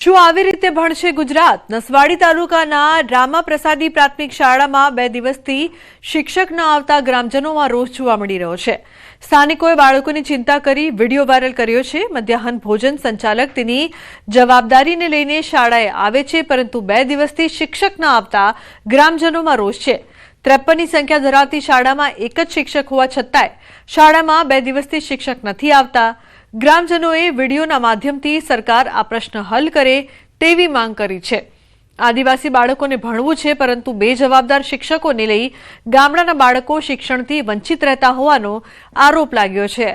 શું આવી રીતે ભણશે ગુજરાત? નસવાડી તાલુકાના રામાપ્રસાદી પ્રાથમિક શાળામાં 2 દિવસથી શિક્ષક ન આવતા ગ્રામજનોમાં રોષ જોવા મળી રહ્યો છે। સ્થાનિકોએ બાળકોની ચિંતા કરી વિડીયો વાયરલ કર્યો છે। મધ્યાહન ભોજન સંચાલક તેની જવાબદારીને લઈને શાળાએ આવે છે, પરંતુ 2 દિવસથી શિક્ષક ન આવતા ગ્રામજનોમાં રોષ છે। 53ની સંખ્યા ધરાવતી શાળામાં એક જ શિક્ષક હોવા છતાંય શાળામાં 2 દિવસથી શિક્ષક નથી આવતા। ગ્રામજનોએ વિડીયોના માધ્યમથી સરકાર આ પ્રશ્ન હલ કરે તેવી માંગ કરી છે। આદિવાસી બાળકોને ભણવું છે, પરંતુ બેજવાબદાર શિક્ષકોને લઈ ગામડાના બાળકો શિક્ષણથી વંચિત રહેતા હોવાનો આરોપ લાગ્યો છે।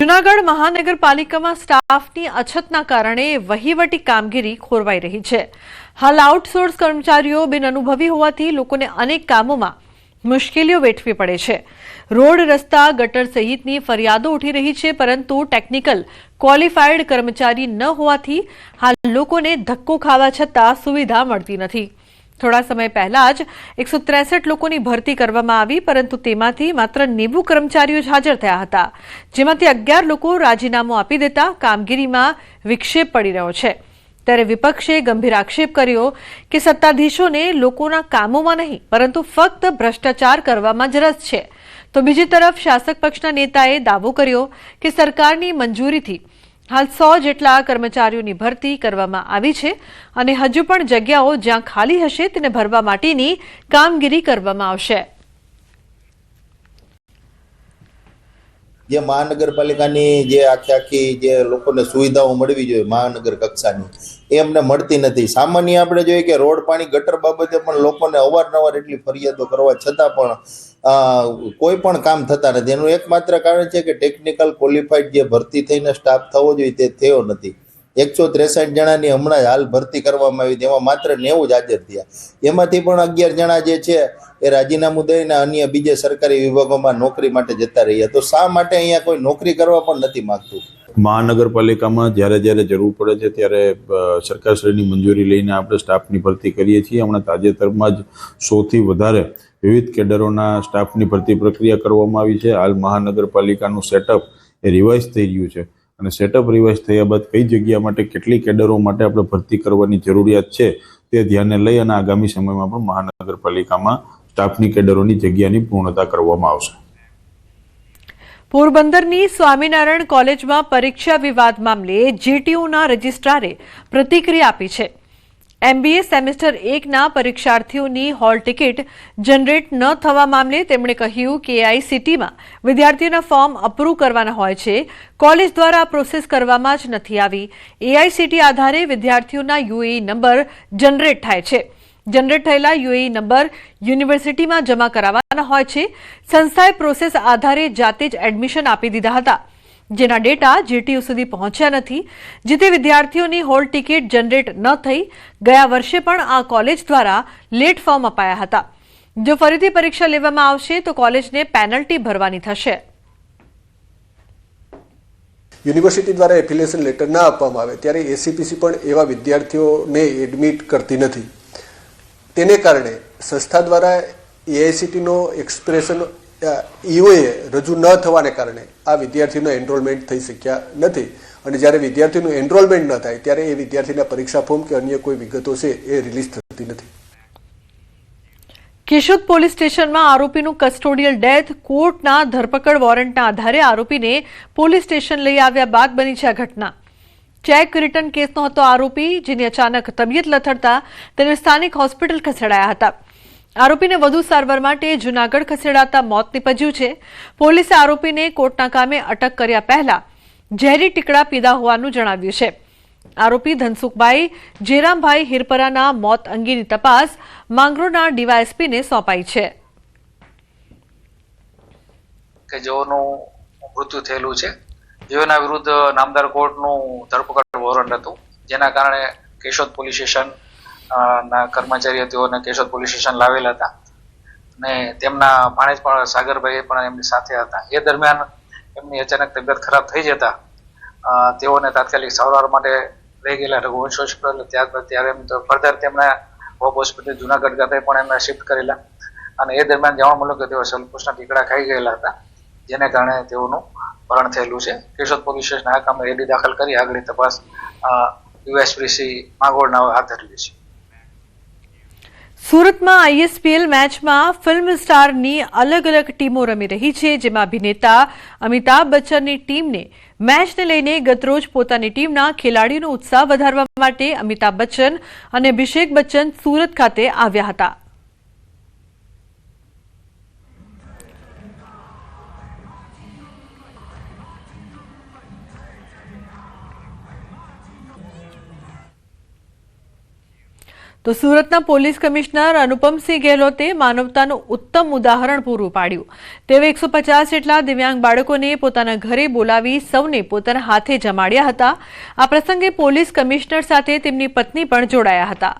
જૂનાગઢ મહાનગરપાલિકામાં સ્ટાફની અછતના કારણે વહીવટી કામગીરી ખોરવાઈ રહી છે। હાલ આઉટસોર્સ કર્મચારીઓ બિનઅનુભવી હોવાથી લોકોને અનેક કામોમાં મુશ્કેલીઓ વેઠવી પડે છે। રોડ, રસ્તા, ગટર સહિતની ફરિયાદો ઉઠી રહી છે, પરંતુ ટેકનિકલ ક્વોલિફાઈડ કર્મચારી ન હોવાથી હાલ લોકોને ધક્કો ખાવા છતાં સુવિધા મળતી નથી। થોડા સમય પહેલા જ 163 લોકોની ભરતી કરવામાં આવી, પરંતુ તેમાંથી માત્ર 90 કર્મચારીઓ જ હાજર થયા હતા, જેમાંથી 11 લોકો રાજીનામું આપી દેતા કામગીરીમાં વિક્ષેપ પડી રહ્યો છે। ત્યારે વિપક્ષે ગંભીર આક્ષેપ કર્યો કે સત્તાધીશોને લોકોના કામોમાં નહીં, પરંતુ ફક્ત ભ્રષ્ટાચાર કરવામાં જ રસ છે। તો બીજી તરફ શાસક પક્ષના નેતાએ દાવો કર્યો કે સરકારની મંજૂરીથી હાલ 100 જેટલા કર્મચારીઓની ભરતી કરવામાં આવી છે અને હજુ પણ જગ્યાઓ જ્યાં ખાલી હશે તેને ભરવા માટેની કામગીરી કરવામાં આવશે। જે મહાનગરપાલિકાની જે આખી જે લોકોને સુવિધાઓ મળવી જોઈએ મહાનગર કક્ષાની એ અમને મળતી નથી। સામાન્ય આપણે જોઈએ કે રોડ, પાણી, ગટર બાબતે પણ લોકોને અવારનવાર એટલી ફરિયાદો કરવા છતાં પણ કોઈ પણ કામ થતા નથી। એનું એકમાત્ર કારણ છે કે ટેકનિકલ ક્વોલિફાઈડ જે ભરતી થઈને સ્ટાફ થવો જોઈએ તે થયો નથી। 163 જણાની હમણાં હાલ ભરતી કરવામાં આવી, તેમાં માત્ર 90 જ હાજર થયા। એમાંથી પણ 11 જણા જે છે એ રાજીનામું દઈને અન્ય બીજે સરકારી વિભાગોમાં નોકરી માટે જતા રહ્યા। તો શા માટે અહીંયા કોઈ નોકરી કરવા પણ નથી માંગતું? મહાનગરપાલિકામાં જ્યારે જરૂર પડે છે ત્યારે સરકારશ્રીની મંજૂરી લઈને આપણે સ્ટાફની ભરતી કરીએ છીએ। હમણાં તાજેતરમાં જ 100થી વધારે વિવિધ કેડરોના સ્ટાફની ભરતી પ્રક્રિયા કરવામાં આવી છે। હાલ મહાનગરપાલિકાનું સેટઅપ એ રિવાઇઝ થઈ રહ્યું છે અને સેટઅપ રિવાઇઝ થયા બાદ કઈ જગ્યા માટે કેટલી કેડરો માટે આપણે ભરતી કરવાની જરૂરિયાત છે તે ધ્યાને લઈ અને આગામી સમયમાં પણ મહાનગરપાલિકામાં સ્ટાફની કેડરોની જગ્યાની પૂર્ણતા કરવામાં આવશે। પોરબંદરની સ્વામિનારાયણ કોલેજમાં પરીક્ષા વિવાદ મામલે જેટીયુના રજિસ્ટ્રારે પ્રતિક્રિયા આપી છે। MBA સેમેસ્ટર 1ના પરીક્ષાર્થીઓની હોલ ટિકિટ જનરેટ ન થવા મામલે તેમણે કહ્યું કે AICTમાં વિદ્યાર્થીઓના ફોર્મ અપ્રૂવ કરવાના હોય છે, કોલેજ દ્વારા આ પ્રોસેસ કરવામાં જ નથી આવી। AICT આધારે વિદ્યાર્થીઓના UAE નંબર જનરેટ થાય છે। જનરેટ થયેલા UAE નંબર યુનિવર્સિટીમાં જમા કરાવવાના હોય છે। સંસ્થાએ પ્રોસેસ આધારે જાતે જ એડમિશન આપી દીધા હતા, જેના ડેટા જેટીયુ સુધી પહોંચ્યા નથી, જેથી વિદ્યાર્થીઓની હોલ ટિકિટ જનરેટ ન થઈ। ગયા વર્ષે પણ આ કોલેજ દ્વારા લેટ ફોર્મ અપાયા હતા। જો ફરીથી પરીક્ષા લેવામાં આવશે તો કોલેજને પેનલ્ટી ભરવાની થશે। યુનિવર્સિટી દ્વારા એફિલિએશન લેટર ના આપવામાં આવે ત્યારે ACPC પણ એવા વિદ્યાર્થીઓને એડમિટ કરતી નથી। તેને કારણે સંસ્થા દ્વારા AICTનો એક્સપ્રેશન EOએ રજૂ ન થવાને કારણે આ વિદ્યાર્થીનો એનરોલમેન્ટ થઈ શક્યા નથી અને જ્યારે વિદ્યાર્થીનું એનરોલમેન્ટ ન થાય ત્યારે એ વિદ્યાર્થીના પરીક્ષા ફોર્મ કે અન્ય કોઈ વિગતો છે એ રિલીઝ થતી નથી। કેશોદ પોલીસ સ્ટેશનમાં આરોપીનું કસ્ટોડિયલ ડેથ, કોર્ટના ધરપકડ વોરંટના આધારે આરોપીને પોલીસ સ્ટેશન લઈ આવ્યા બાદ બની છે આ ઘટના। ચેક રિટર્ન કેસનો હતો આરોપી, જેની અચાનક તબિયત લથડતા તેને સ્થાનિક હોસ્પિટલ ખસેડાયા હતા। આરોપીને વધુ સારવાર માટે જૂનાગઢ ખસેડાતા મોત નીપજ્યું છે। પોલીસે આરોપીને કોર્ટના કામે અટક કર્યા પહેલા ઝેરી ટીકડા પીધા હોવાનું જણાવ્યું છે। આરોપી ધનસુખભાઈ જેરામભાઈ હિરપરાના મોત અંગેની તપાસ માંગરોળના ડીવાયએસપીને સોંપાઈ છે। કે જેઓનું મૃત્યુ થયેલું છે, જેઓના વિરુદ્ધ નામદાર કોર્ટનું ધરપકડ વોરંટ હતું, જેના કારણે કેશોદ પોલીસ સ્ટેશન ના કર્મચારીઓ તેઓને કેશોદ પોલીસ સ્ટેશન લાવેલા હતા અને તેમના ભાણેજ પણ સાગરભાઈ પણ એમની સાથે હતા। એ દરમિયાન એમની અચાનક તબિયત ખરાબ થઈ જતા તેઓને તાત્કાલિક સારવાર માટે લઈ ગયેલા રઘુવંશ હોસ્પિટલ। ત્યારબાદ ત્યારે ફર્ધર તેમના હોપ હોસ્પિટલ જુનાગઢ ખાતે પણ એમને શિફ્ટ કરેલા અને એ દરમિયાન જાણવા મળ્યું કે તેઓ સલ્ફોસના ટીકડા ખાઈ ગયેલા હતા, જેને કારણે તેઓનું ભરણ થયેલું છે. કેશોદ પોલીસ સ્ટેશન આ કામે એડી દાખલ કરી આગળની તપાસ યુએસપીસી માંગોળના હાથ ધરી છે. સુરતમાં ISPL મેચમાં ફિલ્મ સ્ટારની અલગ અલગ ટીમો રમી રહી છે, જેમાં અભિનેતા અમિતાભ બચ્ચનની ટીમને મેચને લઈને ગતરોજ પોતાની ટીમના ખેલાડીઓનો ઉત્સાહ વધારવા માટે અમિતાભ બચ્ચન અને અભિષેક બચ્ચન સુરત ખાતે આવ્યા હતા. તો સુરતના પોલીસ કમિશનર અનુપમસિંહ ગેહલોતે માનવતાનું ઉત્તમ ઉદાહરણ પૂરું પાડ્યું. તેઓ 150 જેટલા દિવ્યાંગ બાળકોને પોતાના ઘરે બોલાવી સૌને પોતાના હાથે જમાડ્યા હતા. આ પ્રસંગે પોલીસ કમિશનર સાથે તેમની પત્ની પણ જોડાયા હતા.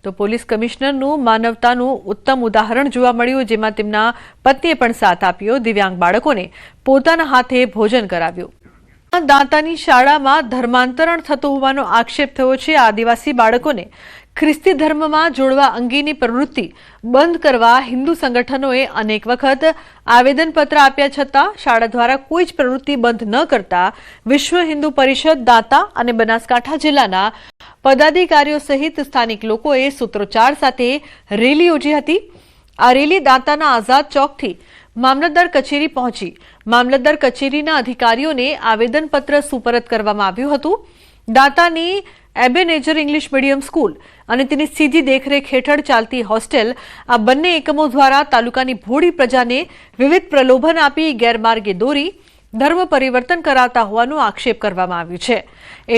તો પોલીસ કમિશનરનું માનવતાનું ઉત્તમ ઉદાહરણ જોવા મળ્યું, જેમાં તેમના પત્નીએ પણ સાથ આપ્યો. દિવ્યાંગ બાળકોને પોતાના હાથે ભોજન કરાવ્યું. દાંતાની શાળામાં ધર્માંતરણ થતું હોવાનો આક્ષેપ થયો છે. આદિવાસી બાળકોને ખ્રિસ્તી ધર્મમાં જોડવા અંગેની પ્રવૃત્તિ બંધ કરવા હિન્દુ સંગઠનોએ અનેક વખત આવેદનપત્ર આપ્યા છતાં શાળા દ્વારા કોઈ જ પ્રવૃત્તિ બંધ ન કરતા વિશ્વ હિન્દુ પરિષદ દાંતા અને બનાસકાંઠા જિલ્લાના પદાધિકારીઓ સહિત સ્થાનિક લોકોએ સૂત્રોચ્ચાર સાથે રેલી યોજી હતી. આ રેલી દાંતાના આઝાદ ચોકથી મામલતદાર કચેરી પહોંચી મામલતદાર કચેરીના અધિકારીઓને આવેદનપત્ર સુપરત કરવામાં આવ્યું હતું. દાંતાની એબેનેજર ઇંગ્લિશ મીડિયમ સ્કૂલ અને તેની સીધી દેખરેખ હેઠળ ચાલતી હોસ્ટેલ, આ બંને એકમો દ્વારા તાલુકાની ભોળી પ્રજાને વિવિધ પ્રલોભન આપી ગેરમાર્ગે દોરી ધર્મ પરિવર્તન કરાવતા હોવાનો આક્ષેપ કરવામાં આવ્યું છે.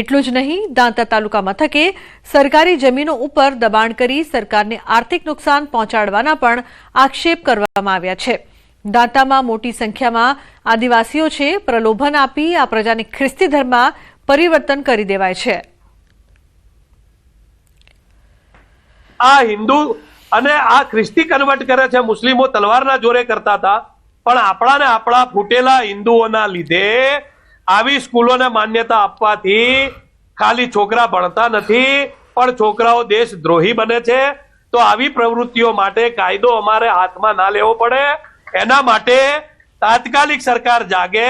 એટલું જ નહીં, દાંતા તાલુકા મથકે સરકારી જમીનો ઉપર દબાણ કરી સરકારને આર્થિક નુકસાન પહોંચાડવાના પણ આક્ષેપ કરવામાં આવ્યા છે. દાંતામાં મોટી સંખ્યામાં આદિવાસીઓ છે. પ્રલોભન આપી આ પ્રજાને ખ્રિસ્તી ધર્મમાં પરિવર્તન કરી દેવાય છે. આ હિન્દુ અને આ ખ્રિસ્તી કન્વર્ટ કરે છે. મુસ્લિમો તલવારના જોરે કરતા હતા, પણ આપણા ફૂટેલા હિન્દુઓના લીધે આવી સ્કૂલોને માન્યતા આપવાથી ખાલી છોકરા ભણતા નથી, પણ છોકરાઓ દેશદ્રોહી બને છે. તો આવી પ્રવૃત્તિઓ માટે કાયદો અમારે હાથમાં ના લેવો પડે. એના માટે તાત્કાલિક સરકાર જાગે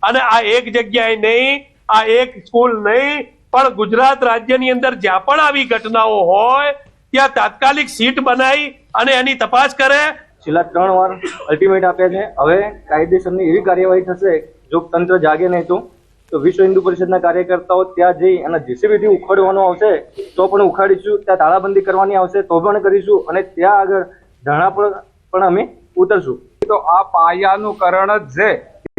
અને આ એક જગ્યાએ નહીં, આ એક સ્કૂલ નહીં, પણ ગુજરાત રાજ્યની અંદર જ્યાં પણ આવી ઘટનાઓ હોય ત્યાં તાત્કાલિક સીટ બનાવી અને એની તપાસ કરે. છેલ્લા 3 વાર અલ્ટિમેટ આપ્યા છે. હવે કાયદેસરની એવી કાર્યવાહી થશે જો તંત્ર જાગે નહીં તો વિશ્વ હિન્દુ પરિષદના કાર્યકર્તાઓ ત્યાં જઈ અને જેસીબીથી ઉખાડવાનું આવશે તો પણ ઉખાડીશું, ત્યાં તાળાબંધી કરવાની આવશે તો પણ કરીશું, અને ત્યાં આગળ ધરણા પર પણ અમે ઉતરશું. તો આ પાયાનું કરણ જ છે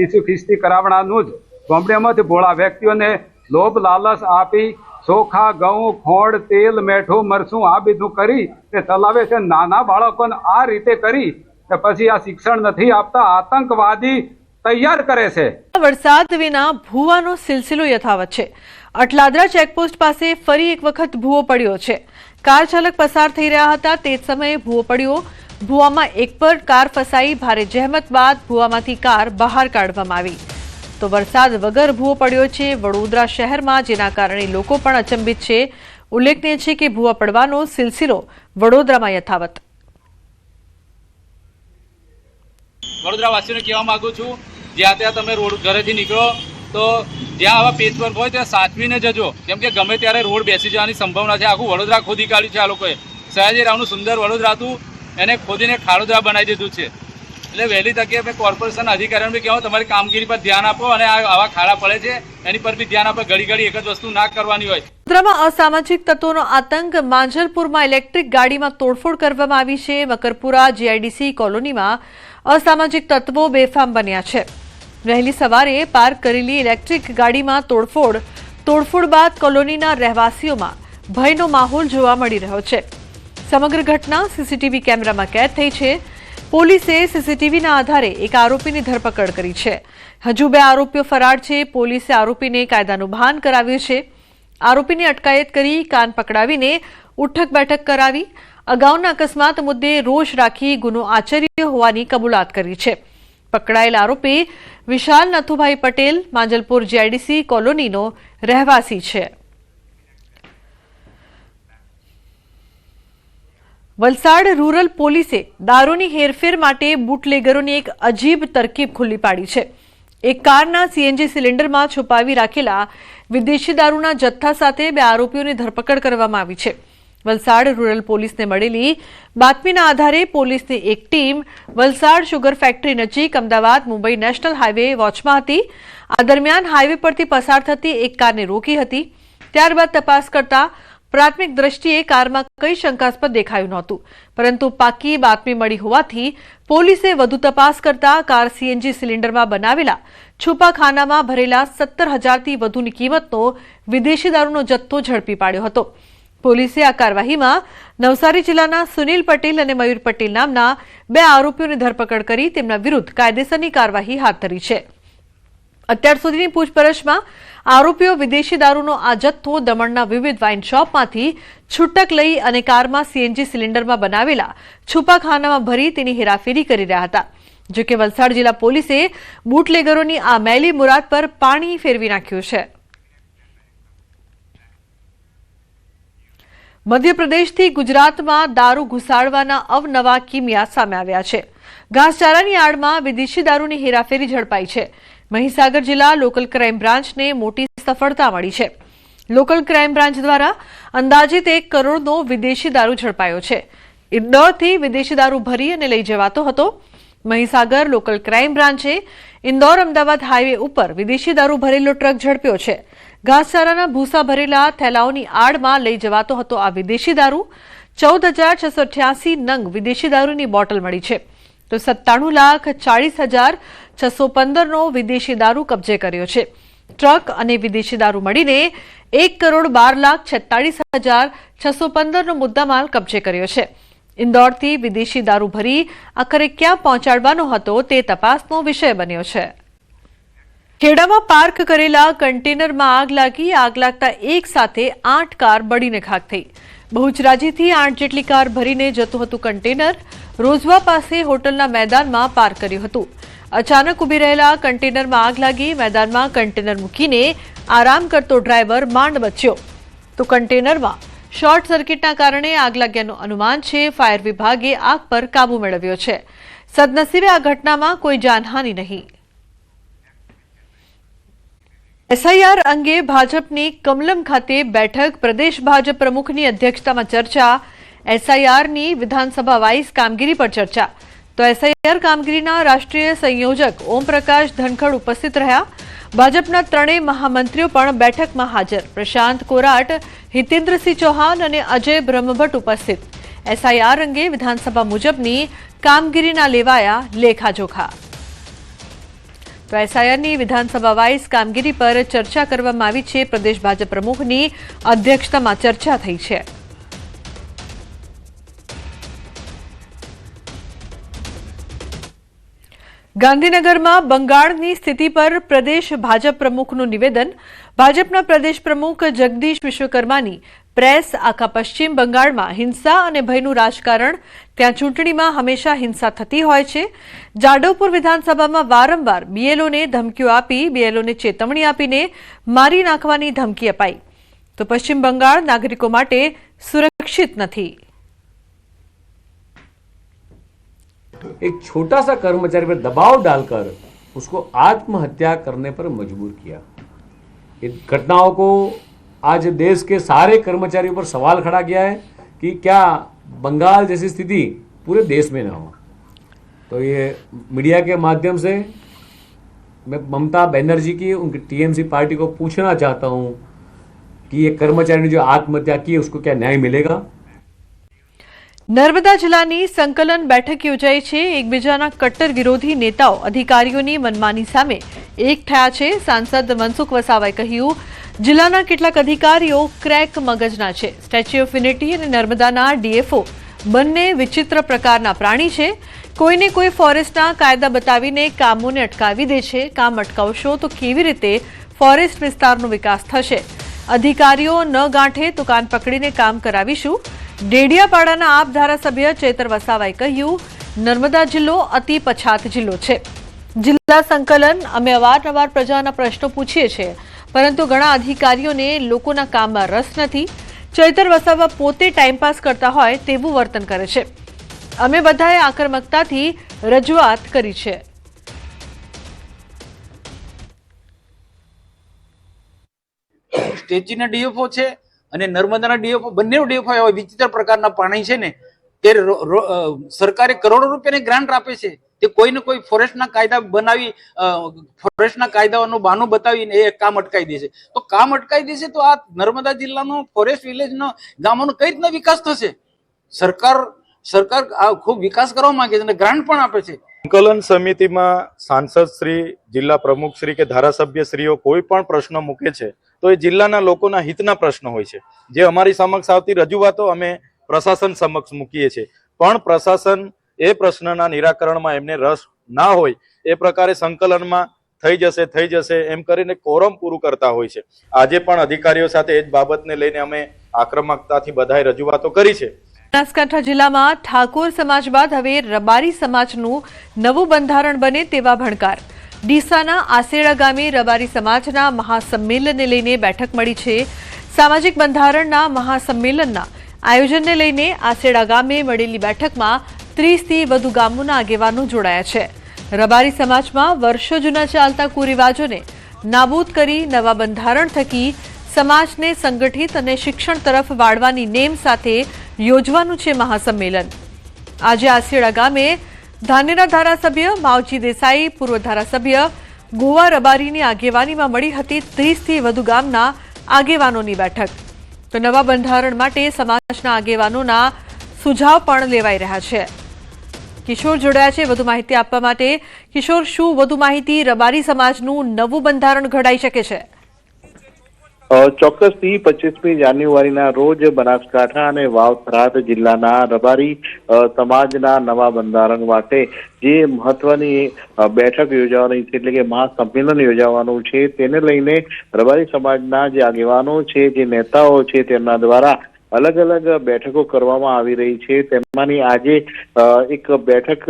ઈસુ ખ્રિસ્તી કરાવણાનું જ. ગામડામાંથી ભોળા વ્યક્તિઓને લોભ લાલચ આપી ચોખા, ઘઉં, ખોળ, તેલ, મેઠું, મરચું આ બધું કરી તે ચલાવે છે. નાના બાળકોને આ રીતે કરી પછી આ શિક્ષણ નથી આપતા, આતંકવાદી તૈયાર કરે છે. વરસાદ વિના ભૂવાનો સિલસિલો યથાવત છે. અટલાદરા ચેકપોસ્ટ પાસે ફરી એક વખત ભૂવો પડ્યો છે. કાર ચાલક પસાર થઈ રહ્યા હતા તે જ સમયે ભૂવો પડ્યો. ભૂવામાં એક પર કાર ફસાઈ. ભારે જહેમત બાદ ભૂવામાંથી કાર બહાર કાઢવામાં આવી. તો વરસાદ વગર ભૂવો પડ્યો છે વડોદરા શહેરમાં, જેના કારણે લોકો પણ અચંબિત છે. ઉલ્લેખનીય છે કે ભૂવા પડવાનો સિલસિલો વડોદરામાં યથાવત. વડોદરાવાસીઓને કહેવા માંગુ છું, જ્યાં ત્યાં તમે રોડ ઘરેથી નીકળો તો જ્યાં આવા પેચ પર હોય ત્યાં સાચવીને જજો, કેમ કે ગમે ત્યારે રોડ બેસી જવાની સંભાવના છે. આખું વડોદરા ખોદી કાઢ્યું છે આ લોકોએ. સયાજીરાવનું સુંદર વડોદરા હતું એને ખોદીને ખાડોદરા બનાવી દીધું છે. એટલે વહેલી તકે અમે કોર્પોરેશન અધિકારીઓને બી કહેવા તમારી કામગીરી પર ધ્યાન આપો અને આવા ખાડા પડે છે એની પર બી ધ્યાન આપો. ઘડી ઘડી એક જ વસ્તુ ના કરવાની હોય. વડોદરામાં અસામાજિક તત્વોનો આતંક. માંજલપુરમાં ઇલેક્ટ્રિક ગાડીમાં તોડફોડ કરવામાં આવી છે. મકરપુરા GIDC કોલોનીમાં અસામાજિક તત્વો બેફામ બન્યા છે. વહેલી સવારે પાર્ક કરેલી ઇલેક્ટ્રિક ગાડીમાં તોડફોડ બાદ કોલોનીના રહેવાસીઓમાં ભયનો માહોલ જોવા મળી રહ્યો છે. સમગ્ર ઘટના CCTV કેમેરામાં કેદ થઈ છે. પોલીસે CCTVના આધારે એક આરોપીની ધરપકડ કરી છે. હજુ 2 આરોપીઓ ફરાર છે. પોલીસે આરોપીને કાયદાનું ભાન કરાવ્યું છે. આરોપીની અટકાયત કરી કાન પકડાવીને ઉઠક બેઠક કરાવી. અગાઉના અકસ્માત મુદ્દે રોષ રાખી ગુનો આચર્યો હોવાની કબૂલાત કરી છે. પકડાયેલ આરોપી વિશાલ નથુભાઈ પટેલ માંજલપુર GIDC કોલોનીનો રહેવાસી છે. વલસાડ રૂરલ પોલીસે દારૂની હેરફેર માટે બુટલેગરોની એક અજીબ તરકીબ ખુલ્લી પાડી છે. એક કારના સીએનજી સિલિન્ડરમાં છુપાવી રાખેલા વિદેશી દારૂના જથ્થા સાથે 2 આરોપીઓની ધરપકડ કરવામાં આવી છે. વલસાડ રૂરલ પોલીસને મળેલી બાતમીના આધારે પોલીસની એક ટીમ વલસાડ શુગર ફેક્ટરી નજીક અમદાવાદ મુંબઈ નેશનલ હાઈવે વોચમાં હતી. આ દરમિયાન હાઈવે પરથી પસાર થતી એક કારને રોકી હતી. ત્યારબાદ તપાસ કરતા પ્રાથમિક દ્રષ્ટિએ કારમાં કંઈ શંકાસ્પદ દેખાયું નહોતું, પરંતુ પાકી બાતમી મળી હોવાથી પોલીસે વધુ તપાસ કરતા કાર સીએનજી સિલિન્ડરમાં બનાવેલા છુપા ખાનામાં ભરેલા 17,000થી વધુની કિંમતનો વિદેશી દારૂનો જથ્થો ઝડપી પાડ્યો હતો. પોલીસે આ કાર્યવાહીમાં નવસારી જિલ્લાના સુનિલ પટેલ અને મયુર પટેલ નામના 2 આરોપીઓની ધરપકડ કરી તેમના વિરુદ્ધ કાયદેસરની કાર્યવાહી હાથ ધરી છે. અત્યાર સુધીની પૂછપરછમાં આરોપીઓ વિદેશી દારૂનો આ જથ્થો દમણના વિવિધ વાઇન શોપમાંથી છૂટક લઈ અને કારમાં સીએનજી સિલિન્ડરમાં બનાવેલા છુપા ખાનામાં ભરી તેની હેરાફેરી કરી રહ્યા હતા. જોકે વલસાડ જિલ્લા પોલીસે બુટલેગરોની આ મેલી મુરાદ પર પાણી ફેરવી નાખ્યું છે. મધ્યપ્રદેશથી ગુજરાતમાં દારૂ ઘુસાડવાના અવનવા કિમિયા સામે આવ્યા છે. ઘાસચારાની આડમાં વિદેશી દારૂની હેરાફેરી ઝડપાઈ છે. મહીસાગર જિલ્લા લોકલ ક્રાઇમ બ્રાન્ચને મોટી સફળતા મળી છે. લોકલ ક્રાઇમ બ્રાન્ચ દ્વારા અંદાજિત 1 કરોડનો વિદેશી દારૂ ઝડપાયો છે. ઇન્દોરથી વિદેશી દારૂ ભરી અને લઈ જવાતો હતો. મહીસાગર લોકલ ક્રાઇમ બ્રાન્ચે ઇન્દોર અમદાવાદ હાઈવે ઉપર વિદેશી દારૂ ભરેલો ટ્રક ઝડપ્યો છે. ઘાસચારાના ભૂસા ભરેલા થેલાઓની આડમાં લઈ જવાતો હતો આ વિદેશી દારૂ. 14,688 નંગ વિદેશી દારૂની બોટલ મળી છે, તો 97,40,615નો વિદેશી દારૂ કબજે કર્યો છે. ટ્રક અને વિદેશી દારૂ મળીને 1,12,46,615નો મુદ્દામાલ કબજે કર્યો છે. ઇન્દોરથી વિદેશી દારૂ ભરી આખરે ક્યાં પહોંચાડવાનો હતો તે તપાસનો વિષય બન્યો છે. ખેડામાં પાર્ક કરેલા કન્ટેનરમાં આગ લાગી. આગ લાગતા એક સાથે 8 કાર બળીને ખાખ થઈ. બહુચરાજીથી 8 જેટલી કાર ભરીને જતું હતું કન્ટેનર રોઝવા પાસે હોટલના મેદાનમાં પાર્ક કર્યું હતું. અચાનક ઉભી રહેલા કન્ટેનરમાં આગ લાગી. મેદાનમાં કન્ટેનર મૂકીને આરામ કરતો ડ્રાઈવર માંડ બચ્યો, તો કન્ટેનરમાં શોર્ટ સર્કિટના કારણે આગ લાગ્યાનું અનુમાન છે. ફાયર વિભાગે આગ પર કાબુ મેળવ્યો છે. સદનસીબે આ ઘટનામાં કોઈ જાનહાનિ નહીં. એસઆઈઆર અંગે ભાજપની કમલમ ખાતે બેઠક. પ્રદેશ ભાજપ પ્રમુખની અધ્યક્ષતામાં ચર્ચા. એસઆઈઆરની વિધાનસભા વાઇઝ કામગીરી પર ચર્ચા. તો એસઆઈઆર કામગીરીના રાષ્ટ્રીય સંયોજક ઓમપ્રકાશ ધનખડ ઉપસ્થિત રહ્યા. ભાજપના 3 મહામંત્રીઓ પણ બેઠકમાં હાજર. પ્રશાંત કોરાટ, હિતેન્દ્રસિંહ ચૌહાણ અને અજય બ્રહ્મભટ્ટ ઉપસ્થિત. એસઆઈઆર અંગે વિધાનસભા મુજબની કામગીરીના લેવાયા લેખાજોખા. તો એસઆઈઆરની વિધાનસભા વાઇઝ કામગીરી પર ચર્ચા કરવામાં આવી છે. પ્રદેશ ભાજપ પ્રમુખની અધ્યક્ષતામાં ચર્ચા થઈ છે. ગાંધીનગરમાં બંગાળની સ્થિતિ પર પ્રદેશ ભાજપ પ્રમુખનું નિવેદન. ભાજપના પ્રદેશ પ્રમુખ જગદીશ વિશ્વકર્માની પ્રેસ. આખા પશ્ચિમ બંગાળમાં હિંસા અને ભયનું રાજકારણ. ત્યાં ચૂંટણીમાં હંમેશા હિંસા થતી હોય છે. જાડવપુર વિધાનસભામાં વારંવાર બીએલઓને ધમકીઓ આપી, બીએલઓને ચેતવણી આપીને મારી નાખવાની ધમકી અપાઈ. તો પશ્ચિમ બંગાળ નાગરિકો માટે સુરક્ષિત નથી. एक छोटा सा कर्मचारी पर दबाव डालकर उसको आत्महत्या करने पर मजबूर किया. इन घटनाओं को आज देश के सारे कर्मचारियों पर सवाल खड़ा किया है कि क्या बंगाल जैसी स्थिति पूरे देश में ना हो. तो ये मीडिया के माध्यम से मैं ममता बनर्जी की, उनकी टीएमसी पार्टी को पूछना चाहता हूँ कि ये कर्मचारी ने जो आत्महत्या की उसको क्या न्याय मिलेगा. નર્મદા જિલ્લાની સંકલન બેઠક યોજાઈ છે. એકબીજાના કટ્ટર વિરોધી નેતાઓ અધિકારીઓની મનમાની સામે એક થયા છે. સાંસદ મનસુખ વસાવાએ કહ્યું, જિલ્લાના કેટલાક અધિકારીઓ ક્રેક મગજના છે. સ્ટેચ્યુ ઓફ યુનિટી અને નર્મદાના ડીએફઓ બંને વિચિત્ર પ્રકારના પ્રાણી છે. કોઈને કોઈ ફોરેસ્ટના કાયદા બતાવીને કામોને અટકાવી દે છે. કામ અટકાવશો તો કેવી રીતે ફોરેસ્ટ વિસ્તારનો વિકાસ થશે? અધિકારીઓ ન ગાંઠે તો કાન પકડીને કામ કરાવીશું. ડેડિયાપાડાના આપ ધારાસભ્ય ચેતર વસાવાએ કહ્યું, નર્મદા જિલ્લો અતિ પછાત જિલ્લો છે. જિલ્લા સંકલન અમે અવારનવાર પ્રજાના પ્રશ્નો પૂછીએ છીએ, પરંતુ ઘણા અધિકારીઓને લોકોના કામમાં રસ નથી. ચૈતર વસાવા પોતે ટાઈમપાસ કરતા હોય તેવું વર્તન કરે છે. અમે બધાએ આક્રમકતાથી રજૂઆત કરી છે. સ્ટેચ્યુના ડીએફઓ છે અને નર્મદાના ડીએફઓ, બંને ડીએફઓ એવા વિચિત્ર પ્રકારના પાણી છે ને, તે સરકારે કરોડો રૂપિયાની ગ્રાન્ટ આપે છે. તે કોઈને કોઈ ફોરેસ્ટના કાયદા બનાવી, ફોરેસ્ટના કાયદાઓનું બહાનું બતાવીને એ કામ અટકાવી દેશે. તો કામ અટકાવી દેશે તો આ નર્મદા જિલ્લાનો ફોરેસ્ટ વિલેજનો ગામોનો કઈ રીતના વિકાસ થશે? સરકાર આ ખૂબ વિકાસ કરવા માંગે છે અને ગ્રાન્ટ પણ આપે છે. સંકલન સમિતિમાં સાંસદ શ્રી, જિલ્લા પ્રમુખ શ્રી કે ધારાસભ્ય શ્રીઓ કોઈ પણ પ્રશ્ન મૂકે છે તો એ જિલ્લાના લોકોના હિતના પ્રશ્નો હોય છે. જે અમારી સમક્ષ આવતી રજૂઆતો અમે પ્રશાસન સમક્ષ મૂકીએ છીએ, પણ પ્રશાસન એ પ્રશ્નના નિરાકરણમાં એમને રસ ના હોય એ પ્રકારે સંકલનમાં થઈ જશે એમ કરીને કોરમ પૂરું કરતા હોય છે. આજે પણ અધિકારીઓ સાથે એ જ બાબતને લઈને અમે આક્રમકતાથી બધાએ રજૂઆતો કરી છે. બનાસકાંઠા જિલ્લામાં ઠાકોર સમાજ બાદ હવે રબારી સમાજનું નવું બંધારણ બને તેવા ભણકાર. ડીસાના આસેડા ગામે રબારી સમાજના મહાસંમેલનને લઈને બેઠક મળી છે. સામાજિક બંધારણના મહાસંમેલનના આયોજનને લઈને આસેડા ગામે મળેલી બેઠકમાં 30થી વધુ ગામોના આગેવાનો જોડાયા છે. રબારી સમાજમાં વર્ષો જૂના ચાલતા કુરિવાજોને નાબૂદ કરી નવા બંધારણ થકી સમાજને સંગઠિત અને શિક્ષણ તરફ વાળવાની નેમ સાથે યોજવાનું છે મહાસંમેલન. આજે આસેડા ગામે ધાનેરા ધારાસભ્ય માવજી દેસાઈ, પૂર્વ ધારાસભ્ય ગોવા રબારીની આગેવાનીમાં મળી હતી 30થી વધુ ગામના આગેવાનોની બેઠક. તો નવા બંધારણ માટે સમાજના આગેવાનોના સુઝાવ પણ લેવાઈ રહ્યા છે. કિશોર જોડાયા છે વધુ માહિતી આપવા માટે. કિશોર, શું વધુ માહિતી? રબારી સમાજનું નવું બંધારણ ઘડાઈ શકે છે? ચોક્કસથી 25મી જાન્યુઆરીના રોજ બનાસકાંઠા અને વાવ થરાદ જિલ્લાના રબારી સમાજના નવા બંધારણ માટે જે મહત્વની બેઠક યોજવાની છે, એટલે કે મહાસંમેલન યોજાવાનું છે, તેને લઈને રબારી સમાજના જે આગેવાનો છે, જે નેતાઓ છે, તેમના દ્વારા અલગ અલગ બેઠકો કરવામાં આવી રહી છે. તેમાંની આજે એક બેઠક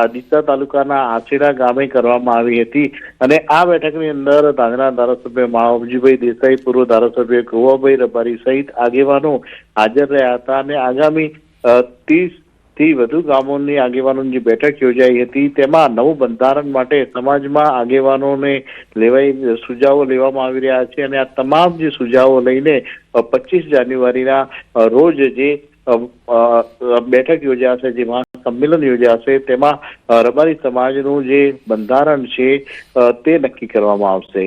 ડીસા તાલુકાના આસેડા ગામે કરવામાં આવી હતી અને આ બેઠકની અંદર ધાનેરા ધારાસભ્ય માવજીભાઈ દેસાઈ, પૂર્વ ધારાસભ્ય ગોવાભાઈ રબારી સહિત આગેવાનો હાજર રહ્યા હતા અને આગામી 30થી વધુ ગામોની આગેવાનોની જે બેઠક યોજાઈ હતી તેમાં નવું બંધારણ માટે સમાજમાં આગેવાનોને સુઝાવો લેવામાં આવી રહ્યા છે અને આ તમામ જે સુઝાવો લઈને 25 જાન્યુઆરીના રોજ જે બેઠક યોજાશે, જે મહાસંમેલન યોજાશે, તેમાં રબારી સમાજનું જે બંધારણ છે તે નક્કી કરવામાં આવશે.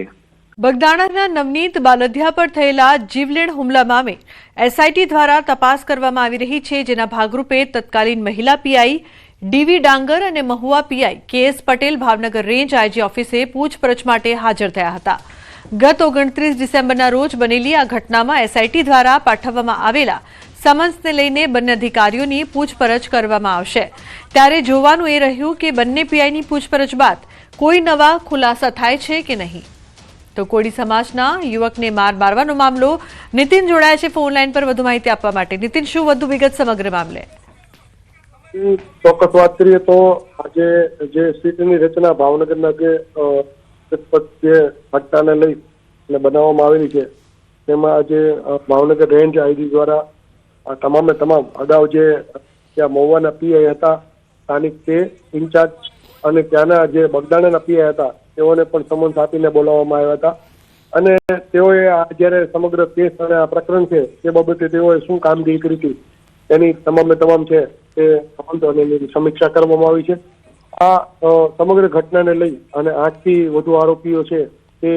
બગદાણાના નવનીત બાલદિયા પર થયેલા જીવલેણ હુમલા મામલે એસઆઈટી દ્વારા તપાસ કરવામાં આવી રહી છે, જેના ભાગરૂપે તત્કાલીન મહિલા પીઆઈ ડીવી ડાંગર અને Mahuva PI KS Patel Bhavnagar range IG ઓફિસે પૂછપરછ માટે હાજર થયા હતા. ગત 29 ડિસેમ્બરના રોજ બનેલી આ ઘટનામાં એસઆઈટી દ્વારા પાઠવવામાં આવેલા સમન્સને લઈને બંને અધિકારીઓની પૂછપરછ કરવામાં આવશે. ત્યારે જોવાનું એ રહ્યું કે બંને પીઆઈની પૂછપરછ બાદ કોઈ નવા ખુલાસા થાય છે કે નહીં. તો કોળી સમાજના યુવકને માર મારવાનો મામલો. નીતિન જોડાયા છે ફોનલાઈન પર વધુ માહિતી આપવા માટે. નીતિન, શું વધુ વિગત સમગ્ર મામલે? ચોક્કસ વાત કરીએ તો આજે જે સીટની રચના ભાવનગરના જે ઘટનાને લઈ અને બનાવવામાં આવેલી છે, તેમાં આજે ભાવનગર રેન્જ આઈજી દ્વારા તમામે તમામ અગાઉ જે ત્યાં મહુવાના પીઆઈ હતા સ્થાનિક તે ઇન્ચાર્જ અને ત્યાંના જે બગદાણાના પીઆઈ હતા તેઓને પણ સમન્સ આપીને બોલાવવામાં આવ્યા હતા અને તેઓએ જ્યારે સમગ્ર કેસ અને આ પ્રકરણ છે તે બાબતે તેઓએ શું કામગીરી કરી હતી તેની તમામ છે તે સંબંધોની સમીક્ષા કરવામાં આવી છે. આ સમગ્ર ઘટનાને લઈ અને 8થી વધુ આરોપીઓ છે તે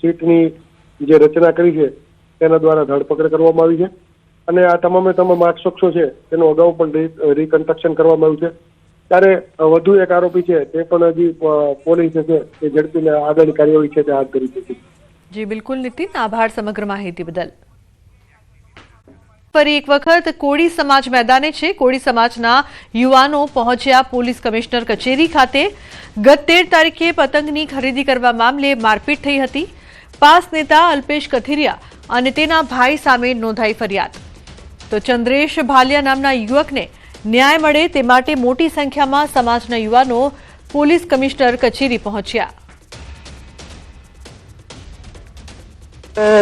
સીટની જે રચના કરી છે તેના દ્વારા ધરપકડ કરવામાં આવી છે અને આ તમામ આક્ષેપો છે તેનું અગાઉ પણ રિકન્સ્ટ્રક્શન કરવામાં આવ્યું છે. ત્યારે વધુ એક આરોપી છે તે પણ હજી પોલીસે છે તે ઝડપીને આગળની કાર્યવાહી છે તે હાથ ધરી છે. જી બિલકુલ નીતિન, આભાર સમગ્ર માહિતી બદલ. ફરી એક વખત કોળી સમાજ મેદાને છે. કોળી સમાજના યુવાનો પહોંચ્યા પોલીસ કમિશનર કચેરી ખાતે. ગત 13 તારીખે પતંગની ખરીદી કરવા મામલે મારપીટ થઈ હતી. પાસ નેતા અલ્પેશ કથિરિયા અને તેના ભાઈ સામે નોંધાઈ ફરિયાદ. તો ચંદ્રેશ ભાલિયા નામના યુવકને ન્યાય મળે તે માટે મોટી સંખ્યામાં સમાજના યુવાનો પોલીસ કમિશનર કચેરી પહોંચ્યા.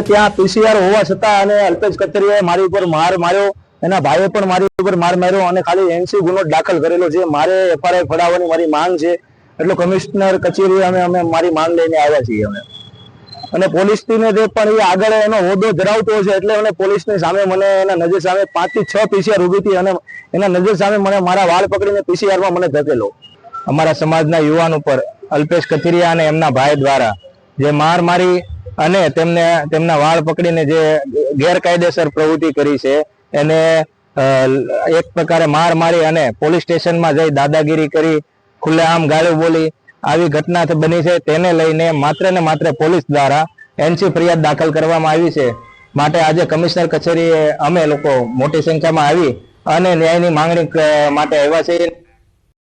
ત્યાં પીસીઆર હોવા છતાં અને અલ્પેશ કથિરિયાએ મારી ઉપર માર માર્યો, એના ભાઈએ પણ મારી ઉપર માર માર્યો અને ખાલી એનસી ગુનો દાખલ કરેલો છે. મારે એફઆઈઆર ફડાવવાની મારી માંગ છે, એટલે કમિશનર કચેરી અમે મારી માંગ લઈને આવ્યા છીએ અમે. અને પોલીસની જે પણ એ આગળ એનો હોદ્દો ધરાવતો છે, એટલે મને પોલીસની સામે મને એના નજર સામે 5 થી 6 પીસીઆર ઊભી હતી અને એના નજર સામે મને મારા વાળ પકડીને પીસીઆરમાં મને ધકેલો. અમારા સમાજના યુવાન ઉપર અલ્પેશ કથિરિયા અને એમના ભાઈ દ્વારા જે માર મારી અને તેમના વાળ પકડીને જે ગેરકાયદેસર પ્રવૃત્તિ કરી છે, એને એક પ્રકારે માર મારી અને પોલીસ સ્ટેશનમાં જઈ દાદાગીરી કરી, ખુલ્લેઆમ ગાળો બોલી, આવી ઘટના બની છે. તેને લઈને માત્ર ને માત્ર પોલીસ દ્વારા એનસી ફરિયાદ દાખલ કરવામાં આવી છે. માટે આજે કમિશનર કચેરીએ અમે લોકો મોટી સંખ્યામાં આવી અને ન્યાયની માંગણી માટે આવ્યા છે.